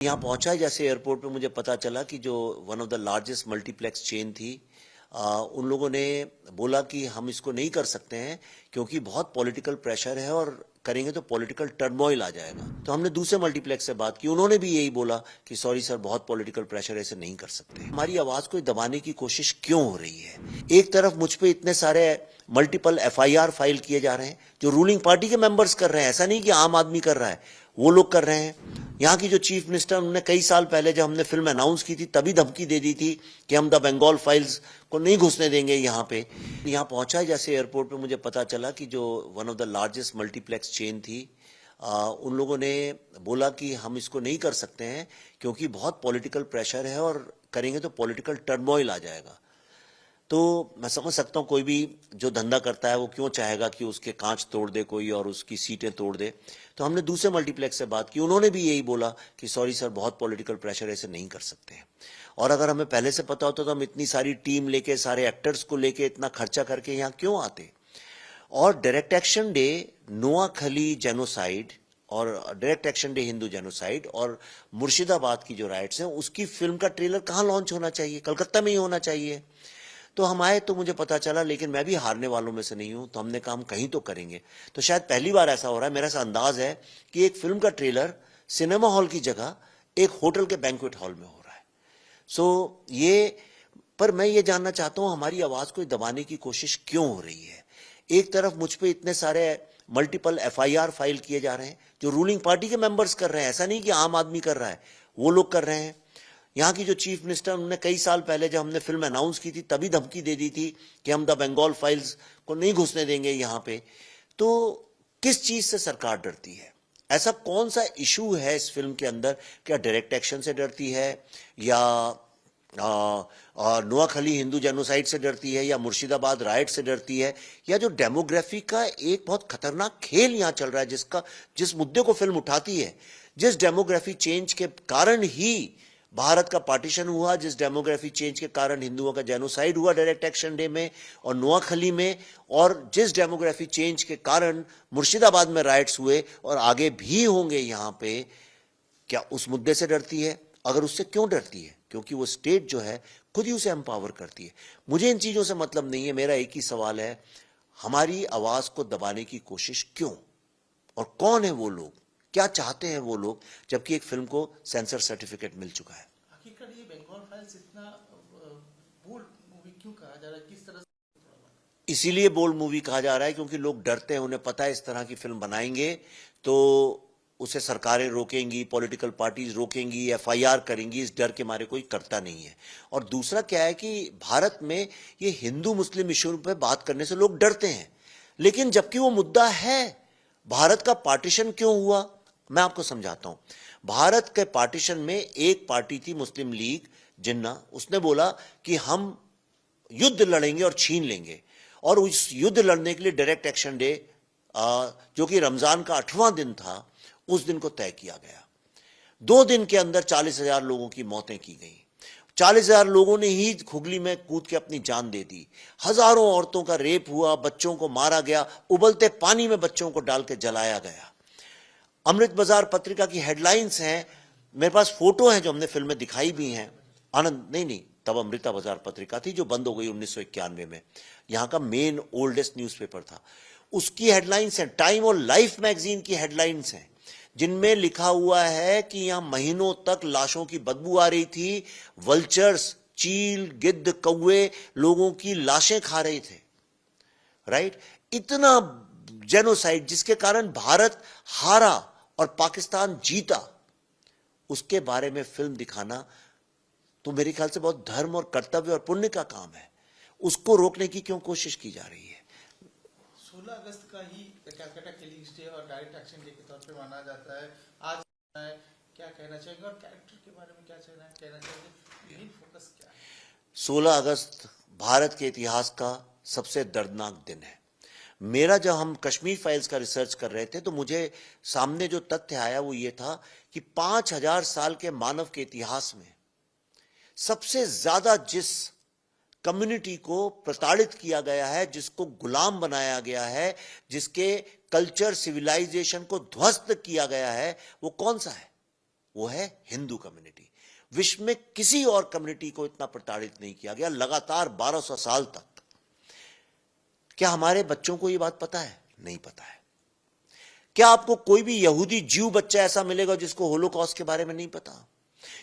यहाँ पहुंचा जैसे एयरपोर्ट पे मुझे पता चला कि जो one of the largest multiplex chain थी, उन लोगों ने बोला कि हम इसको नहीं कर सकते हैं क्योंकि बहुत पॉलिटिकल प्रेशर है और करेंगे तो पॉलिटिकल टर्मोइल आ जाएगा। तो हमने दूसरे मल्टीप्लेक्स से बात की, उन्होंने भी यही बोला कि सॉरी सर, बहुत पॉलिटिकल प्रेशर है, ऐसे नहीं कर सकते। हमारी आवाज को दबाने की कोशिश क्यों हो रही है? एक तरफ मुझ पे इतने सारे मल्टीपल एफआईआर फाइल किए जा रहे हैं जो रूलिंग पार्टी के मेंबर्स कर रहे हैं, ऐसा नहीं कि आम आदमी कर रहा है, वो लोग कर रहे हैं। यहाँ की जो चीफ मिनिस्टर, उन्होंने कई साल पहले जब हमने फिल्म अनाउंस की थी तभी धमकी दे दी थी कि हम द बंगाल फाइल्स को नहीं घुसने देंगे यहाँ पे। यहाँ पहुंचा जैसे एयरपोर्ट पे मुझे पता चला कि जो one of the largest multiplex chain थी, उन लोगों ने बोला कि हम इसको नहीं कर सकते हैं क्योंकि बहुत पॉलिटिकल प्रेशर है और करेंगे तो पॉलिटिकल टर्मोइल आ जाएगा। तो मैं समझ सकता हूँ कोई भी जो धंधा करता है वो क्यों चाहेगा कि उसके कांच तोड़ दे कोई और उसकी सीटें तोड़ दे। तो हमने दूसरे मल्टीप्लेक्स से बात की, उन्होंने भी यही बोला कि सॉरी सर, बहुत पॉलिटिकल प्रेशर है, ऐसे नहीं कर सकते हैं। और अगर हमें पहले से पता होता तो हम इतनी सारी टीम लेके, सारे एक्टर्स को लेके इतना खर्चा करके यहाँ क्यों आते। और direct action day Noakhali genocide और direct action day Hindu genocide और मुर्शिदाबाद की जो राइट्स हैं, उसकी फिल्म का ट्रेलर कहाँ लॉन्च होना चाहिए? कलकत्ता में ही होना चाहिए। तो हम आए तो मुझे पता चला, लेकिन मैं भी हारने वालों में से नहीं हूं, तो हमने कहा हम कहीं तो करेंगे। तो शायद पहली बार ऐसा हो रहा है, मेरा ऐसा अंदाज है कि एक फिल्म का ट्रेलर सिनेमा हॉल की जगह एक होटल के बैंक्वेट हॉल में हो रहा है। पर मैं ये जानना चाहता हूं हमारी आवाज को दबाने की कोशिश क्यों हो रही है? एक तरफ मुझ पे इतने सारे मल्टीपल एफआईआर फाइल किए जा रहे हैं जो रूलिंग पार्टी के मेंबर्स कर रहे हैं, ऐसा नहीं कि आम आदमी कर रहा है, वो लोग कर रहे हैं। यहाँ की जो चीफ मिनिस्टर, उन्होंने कई साल पहले जब हमने फिल्म अनाउंस की थी तभी धमकी दे दी थी कि हम द बंगाल फाइल्स को नहीं घुसने देंगे यहाँ पे। तो किस चीज से सरकार डरती है? ऐसा कौन सा इशू है इस फिल्म के अंदर? क्या डायरेक्ट एक्शन से डरती है, या नोआखली हिंदू जेनोसाइड से डरती है, या मुर्शिदाबाद राइट से डरती है, या जो डेमोग्राफी का एक बहुत खतरनाक खेल यहाँ चल रहा है, जिस मुद्दे को फिल्म उठाती है, जिस डेमोग्राफी चेंज के कारण ही भारत का पार्टीशन हुआ, जिस डेमोग्राफी चेंज के कारण हिंदुओं का जेनोसाइड हुआ डायरेक्ट एक्शन डे में और नोआखली में, और जिस डेमोग्राफी चेंज के कारण मुर्शिदाबाद में राइट्स हुए और आगे भी होंगे यहाँ पे, क्या उस मुद्दे से डरती है? अगर उससे क्यों डरती है? क्योंकि वो स्टेट जो है खुद ही उसे एम्पावर करती है। मुझे इन चीजों से मतलब नहीं है, मेरा एक ही सवाल है, हमारी आवाज को दबाने की कोशिश क्यों? और कौन है वो लोग, क्या चाहते हैं वो लोग, जबकि एक फिल्म को सेंसर सर्टिफिकेट मिल चुका है। हकीकत ये बंगाल फाइल्स इतना बोल्ड मूवी क्यों कहा जा रहा है, किस तरह से? इसीलिए बोल्ड मूवी कहा जा रहा है क्योंकि लोग डरते हैं, उन्हें पता है इस तरह की फिल्म बनाएंगे तो उसे सरकारें रोकेंगी, पॉलिटिकल पार्टीज रोकेंगी, एफआईआर करेंगी, इस डर के मारे कोई करता नहीं है। और दूसरा क्या है कि भारत में ये हिंदू मुस्लिम इशू पे बात करने से लोग डरते हैं, लेकिन जबकि वो मुद्दा है, भारत का पार्टीशन क्यों हुआ, मैं आपको समझाता हूं। भारत के पार्टीशन में एक पार्टी थी मुस्लिम लीग जिन्ना, उसने बोला कि हम युद्ध लड़ेंगे और छीन लेंगे, और उस युद्ध लड़ने के लिए डायरेक्ट एक्शन डे, जो कि रमजान का 8वां दिन था, उस दिन को तय किया गया। 2 दिन के अंदर 40,000 लोगों की मौतें की गई। 40,000 लोगों ने ही खुगली में कूद के अपनी जान दे दी। हजारों औरतों का रेप हुआ, बच्चों को मारा गया, उबलते पानी में बच्चों को डाल के जलाया गया। अमृत बाजार पत्रिका की हेडलाइंस हैं, मेरे पास फोटो हैं जो हमने फिल्म में दिखाई भी हैं। आनंद नहीं, तब अमृता बाजार पत्रिका थी जो बंद हो गई 1991 में, यहाँ का मेन ओल्डेस्ट न्यूज़पेपर था। उसकी हेडलाइंस हैं, टाइम और लाइफ मैगजीन की हेडलाइंस हैं, जिनमें लिखा हुआ है कि यहां महीनों तक लाशों की बदबू आ रही थी। वल्चर्स, चील, गिद्ध, कौवे लोगों की लाशें खा रहे थे। राइट? इतना जेनोसाइड जिसके कारण भारत हारा और पाकिस्तान जीता, उसके बारे में फिल्म दिखाना तो मेरे ख्याल से बहुत धर्म और कर्तव्य और पुण्य का काम है। उसको रोकने की क्यों कोशिश की जा रही है? 16 अगस्त का ही कैलकाटा किलिंग्स डे और डायरेक्ट एक्शन डे के तौर पे माना जाता है। आज क्या कहना चाहेंगे और कैरेक्टर के बारे में क्या कहना चाहेंगे, मेन फोकस क्या है? 16 अगस्त भारत के इतिहास का सबसे दर्दनाक दिन है। मेरा, जब हम कश्मीर फाइल्स का रिसर्च कर रहे थे तो मुझे सामने जो तथ्य आया वो ये था कि 5000 साल के मानव के इतिहास में सबसे ज्यादा जिस कम्युनिटी को प्रताड़ित किया गया है, जिसको गुलाम बनाया गया है, जिसके कल्चर सिविलाइजेशन को ध्वस्त किया गया है, वो कौन सा है? वो है हिंदू कम्युनिटी। विश्व में किसी और कम्युनिटी को इतना प्रताड़ित नहीं किया गया लगातार 1200 साल तक। क्या हमारे बच्चों को ये बात पता है? नहीं पता है। क्या आपको कोई भी यहूदी ज्यू बच्चा ऐसा मिलेगा जिसको होलोकॉस्ट के बारे में नहीं पता?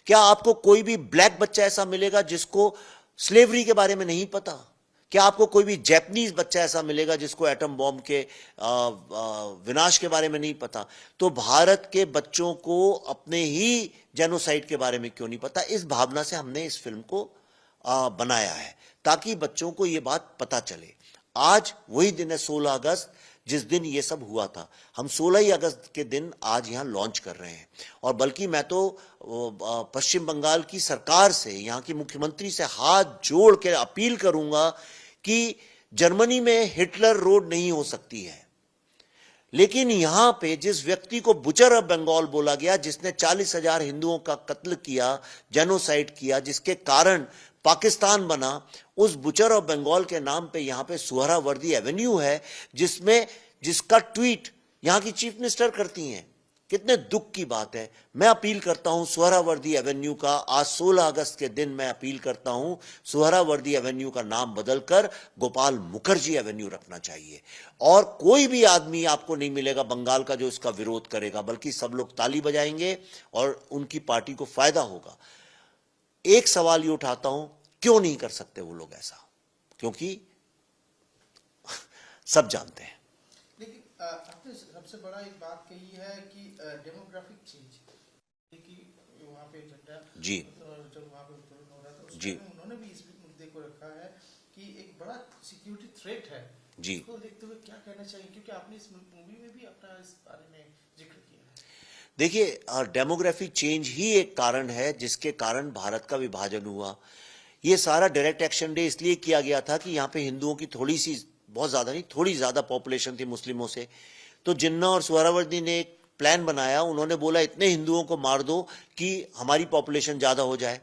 क्या आपको कोई भी ब्लैक बच्चा ऐसा मिलेगा जिसको स्लेवरी के बारे में नहीं पता? क्या आपको कोई भी जैपनीज बच्चा ऐसा मिलेगा जिसको एटम बॉम्ब के विनाश के बारे में नहीं पता? तो भारत के बच्चों को अपने ही जेनोसाइड के बारे में क्यों नहीं पता? इस भावना से हमने इस फिल्म को बनाया है ताकि बच्चों को यह बात पता चले। आज वही दिन है 16 अगस्त जिस दिन ये सब हुआ था। हम 16 ही अगस्त के दिन आज यहां लॉन्च कर रहे हैं। और बल्कि मैं तो पश्चिम बंगाल की सरकार से, यहां की मुख्यमंत्री से हाथ जोड़ के अपील करूंगा कि जर्मनी में हिटलर रोड नहीं हो सकती है, लेकिन यहां पे जिस व्यक्ति को बुचर ऑफ बंगाल बोला गया, जिसने 40,000 हिंदुओं का कत्ल किया, जेनोसाइड किया, जिसके कारण पाकिस्तान बना, उस बुचर ऑफ बंगाल के नाम पे यहां पे सुहरावर्दी एवेन्यू है, जिसका ट्वीट यहां की चीफ मिनिस्टर करती हैं। कितने दुख की बात है। मैं अपील करता हूं सुहरावर्दी एवेन्यू का, आज 16 अगस्त के दिन मैं अपील करता हूं सुहरावर्दी एवेन्यू का नाम बदलकर गोपाल मुखर्जी एवेन्यू रखना चाहिए। और कोई भी आदमी आपको नहीं मिलेगा बंगाल का जो इसका विरोध करेगा, बल्कि सब लोग ताली बजाएंगे और उनकी पार्टी को फायदा होगा। एक सवाल ये उठाता हूं, क्यों नहीं कर सकते वो लोग ऐसा? क्योंकि सब जानते हैं। लेकिन आपने सबसे बड़ा एक बात कही है कि डेमोग्राफिक चेंज, कि वहाँ पे झंडा जी जब वहाँ पे उत्तोलन हो रहा था उस जी टाइम उन्होंने भी इस मुद्दे को रखा है कि एक बड़ा सिक्योरिटी थ्रेट है जी। इसको देखते हुए क्या कहना चाहिए, क्योंकि आपने इस मूवी में भी अपना इस बारे में जिक्र किया है। देखिए, डेमोग्राफिक चेंज ही एक कारण है जिसके कारण भारत का विभाजन हुआ। ये सारा डायरेक्ट एक्शन डे इसलिए किया गया था कि यहाँ पे हिंदुओं की थोड़ी सी, बहुत ज्यादा नहीं, थोड़ी ज्यादा पॉपुलेशन थी मुस्लिमों से। तो जिन्ना और सुहरावर्दी ने एक प्लान बनाया, उन्होंने बोला इतने हिंदुओं को मार दो कि हमारी पॉपुलेशन ज्यादा हो जाए।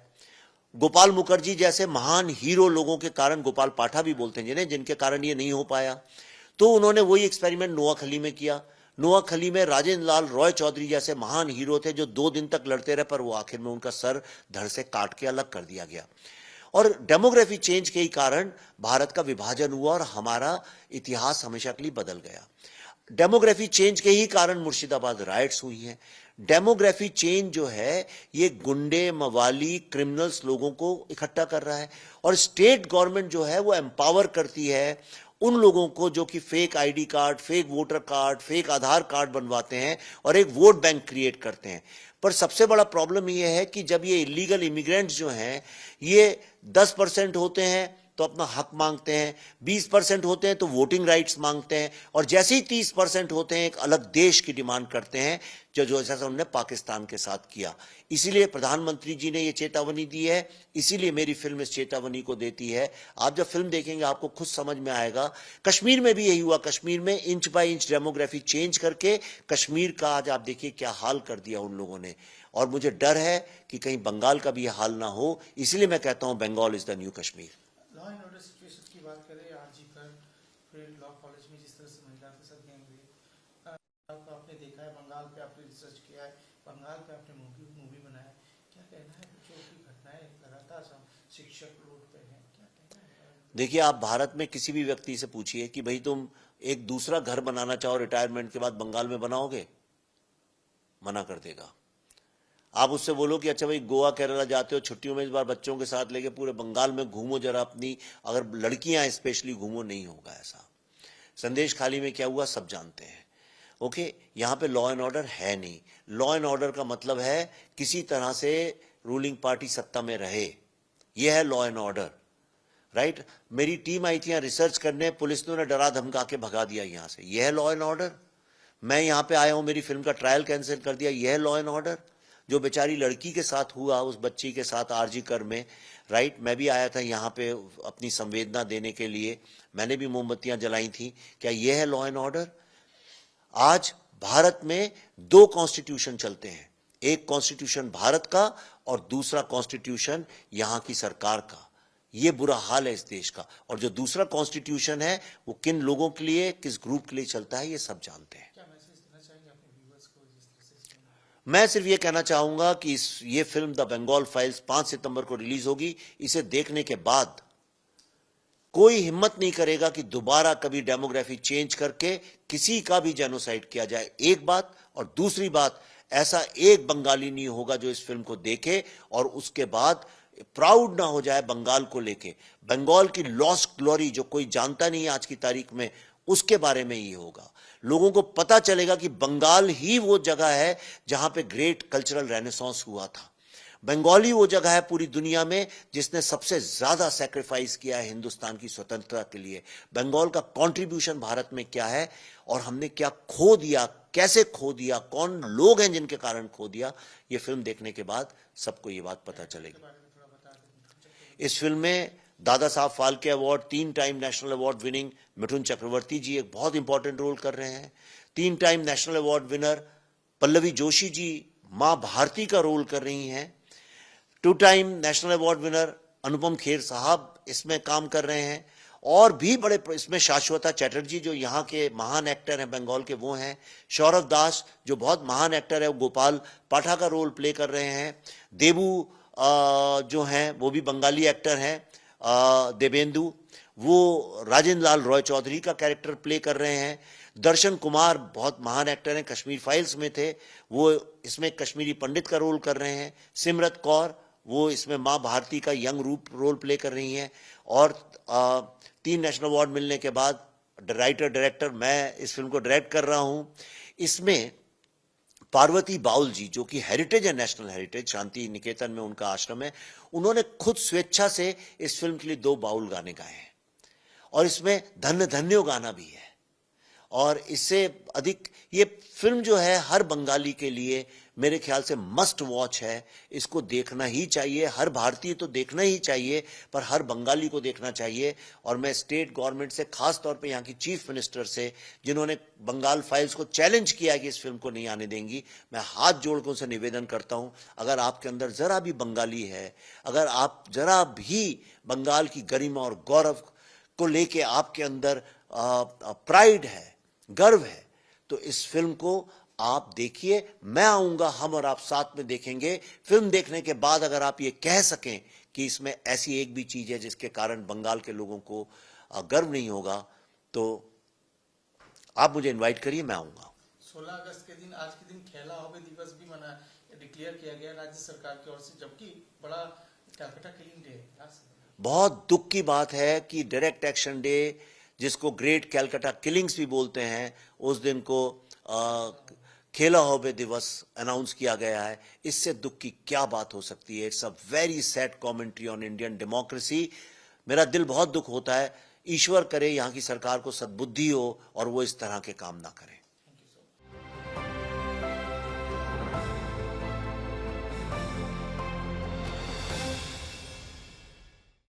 गोपाल मुखर्जी जैसे महान हीरो लोगों के कारण, गोपाल पाठा भी बोलते हैं जिनके कारण ये नहीं हो पाया, तो उन्होंने वही एक्सपेरिमेंट नोआखली में किया। नोआखली में राजेंद्र लाल रॉय चौधरी जैसे महान हीरो थे जो 2 दिन तक लड़ते रहे, पर वो आखिर में उनका सर धड़ से काट के अलग कर दिया गया। और डेमोग्राफी चेंज के ही कारण भारत का विभाजन हुआ और हमारा इतिहास हमेशा के लिए बदल गया। डेमोग्राफी चेंज के ही कारण मुर्शिदाबाद राइट्स हुई हैं। डेमोग्राफी चेंज जो है ये गुंडे, मवाली, क्रिमिनल्स लोगों को इकट्ठा कर रहा है, और स्टेट गवर्नमेंट जो है वो एम्पावर करती है उन लोगों को जो कि fake ID card, fake voter card, fake Aadhaar card बनवाते हैं और एक वोट बैंक क्रिएट करते हैं। पर सबसे बड़ा प्रॉब्लम यह है कि जब ये इलीगल इमिग्रेंट्स जो हैं ये 10% होते हैं तो अपना हक मांगते हैं, 20% होते हैं तो वोटिंग राइट्स मांगते हैं, और जैसे ही 30% होते हैं एक अलग देश की डिमांड करते हैं, जो जैसा उन्होंने पाकिस्तान के साथ किया। इसीलिए प्रधानमंत्री जी ने ये चेतावनी दी है, इसीलिए मेरी फिल्म इस चेतावनी को देती है। आप जब फिल्म देखेंगे आपको खुद समझ में आएगा। कश्मीर में भी यही हुआ। कश्मीर में inch by inch demography change करके कश्मीर का आज आप देखिए क्या हाल कर दिया उन लोगों ने। और मुझे डर है कि कहीं बंगाल का भी यह हाल ना हो, इसलिए मैं कहता हूं Bengal is the new Kashmir. Law and order situation की बात करें, आरजी कर फिर लॉ कॉलेज में जिस तरह से महिला के साथ गैंग रेप, आपने देखा है, बंगाल पे आपने रिसर्च किया है, बंगाल पे आपने मूवी बनाया है, क्या कहना है? जो की घटनाएं लगातार शिक्षक रोड पे हैं, क्या कहना है? देखिए, आप भारत में किसी भी व्यक्ति से पूछिए कि भाई तुम एक दूसरा घर बनाना चाहो रिटायरमेंट के बाद, बंगाल में बनाओगे? मना कर देगा। आप उससे बोलो कि अच्छा भाई गोवा केरला जाते हो छुट्टियों में, इस बार बच्चों के साथ लेके पूरे बंगाल में घूमो जरा अपनी, अगर लड़कियां स्पेशली घूमो, नहीं होगा ऐसा। संदेश खाली में क्या हुआ सब जानते हैं। ओके, यहां पे लॉ एंड ऑर्डर है नहीं। लॉ एंड ऑर्डर का मतलब है किसी तरह से रूलिंग पार्टी सत्ता में रहे, यह है लॉ एंड ऑर्डर, राइट। मेरी टीम आई थी यहां रिसर्च करने, पुलिस ने उन्हें डरा धमका के भगा दिया यहां से, यह है लॉ एंड ऑर्डर। मैं यहां पे आया हूं, मेरी फिल्म का ट्रायल कैंसिल कर दिया, यह है लॉ एंड ऑर्डर। जो बेचारी लड़की के साथ हुआ, उस बच्ची के साथ आरजी कर में, राइट, मैं भी आया था यहाँ पे अपनी संवेदना देने के लिए, मैंने भी मोमबत्तियां जलाई थी। क्या यह है लॉ एंड ऑर्डर? आज भारत में 2 कॉन्स्टिट्यूशन चलते हैं, एक कॉन्स्टिट्यूशन भारत का और दूसरा कॉन्स्टिट्यूशन यहां की सरकार का। यह बुरा हाल है इस देश का। और जो दूसरा कॉन्स्टिट्यूशन है वो किन लोगों के लिए, किस ग्रुप के लिए चलता है, ये सब जानते हैं। क्या मैसेज देना चाहेंगे अपने व्यूअर्स को जिस तरह से? मैं सिर्फ ये कहना चाहूंगा कि ये फिल्म द बंगाल फाइल्स 5 सितंबर को रिलीज होगी। इसे देखने के बाद कोई हिम्मत नहीं करेगा कि दोबारा कभी डेमोग्राफी चेंज करके किसी का भी जेनोसाइड किया जाए, एक बात। और दूसरी बात, ऐसा एक बंगाली नहीं होगा जो इस फिल्म को देखे और उसके बाद प्राउड ना हो जाए बंगाल को लेके। बंगाल की लॉस्ट ग्लोरी जो कोई जानता नहीं है आज की तारीख में, उसके बारे में ये होगा। लोगों को पता चलेगा कि बंगाल ही वो जगह है जहां पे ग्रेट कल्चरल रेनेसांस हुआ था। बंगाली वो जगह है पूरी दुनिया में जिसने सबसे ज्यादा सैक्रिफाइस किया है हिंदुस्तान की स्वतंत्रता के लिए। बंगाल का कंट्रीब्यूशन भारत में क्या है और हमने क्या खो दिया, कैसे खो दिया, कौन लोग हैं जिनके कारण खो दिया, ये फिल्म देखने के बाद सबको ये बात पता चलेगी। इस फिल्म में Dada Saheb Phalke award, 3 time national award winning Mithun Chakraborty ji एक बहुत इंपॉर्टेंट रोल कर रहे हैं। 3 time national award winner Pallavi Joshi ji Maa Bharati का रोल कर रही हैं। 2 time national award winner Anupam Kher Saheb इसमें काम कर रहे हैं। और भी बड़े इसमें शाश्वता चैटर्जी जो यहाँ के महान एक्टर हैं बंगाल के, वो हैं। सौरभ दास जो बहुत महान एक्टर है, वो गोपाल पाठा का रोल प्ले कर रहे हैं। देबू जो हैं वो भी बंगाली एक्टर हैं। देवेंदु वो राजेंद्र लाल रॉय चौधरी का कैरेक्टर प्ले कर रहे हैं। दर्शन कुमार बहुत महान एक्टर हैं, कश्मीर फाइल्स में थे, वो इसमें कश्मीरी पंडित का रोल कर रहे हैं। सिमरत कौर वो इसमें माँ भारती का यंग रूप रोल प्ले कर रही हैं। और 3 नेशनल अवार्ड मिलने के बाद राइटर डायरेक्टर मैं इस फिल्म को डायरेक्ट कर रहा हूं। इसमें पार्वती बाउल जी जो कि हेरिटेज है, नेशनल हेरिटेज, शांति निकेतन में उनका आश्रम है, उन्होंने खुद स्वेच्छा से इस फिल्म के लिए 2 बाउल गाने गाए हैं। और इसमें धन्य धन्यो गाना भी है। और इससे अधिक ये फिल्म जो है हर बंगाली के लिए मेरे ख्याल से मस्ट वॉच है। इसको देखना ही चाहिए, हर भारतीय तो देखना ही चाहिए, पर हर बंगाली को देखना चाहिए। और मैं स्टेट गवर्नमेंट से, खास तौर पे यहाँ की चीफ मिनिस्टर से, जिन्होंने बंगाल फाइल्स को चैलेंज किया कि इस फिल्म को नहीं आने देंगी, मैं हाथ जोड़ कर उनसे निवेदन करता हूँ, अगर आपके अंदर जरा भी बंगाली है, अगर आप जरा भी बंगाल की गरिमा और गौरव को लेके आपके अंदर प्राइड है, गर्व है, तो इस फिल्म को आप देखिए। मैं आऊंगा, हम और आप साथ में देखेंगे। फिल्म देखने के बाद अगर आप ये कह सकें कि इसमें ऐसी एक भी चीज है जिसके कारण बंगाल के लोगों को गर्व नहीं होगा, तो आप मुझे इनवाइट करिए, मैं आऊंगा। 16 अगस्त के दिन, आज के दिन खेला होवे दिवस भी मना डिक्लेयर किया गया राज्य सरकार की ओर से, जबकि बड़ा कैलकाटा किलिंग डे है। बहुत दुख की बात है कि डायरेक्ट एक्शन डे, जिसको ग्रेट कैलकाटा किलिंग्स भी बोलते हैं, उस दिन को खेला होवे दिवस अनाउंस किया गया है। इससे दुख की क्या बात हो सकती है। It's a very sad commentary on Indian democracy. मेरा दिल बहुत दुख होता है। ईश्वर करे यहाँ की सरकार को सद्बुद्धि हो और वो इस तरह के काम ना करें।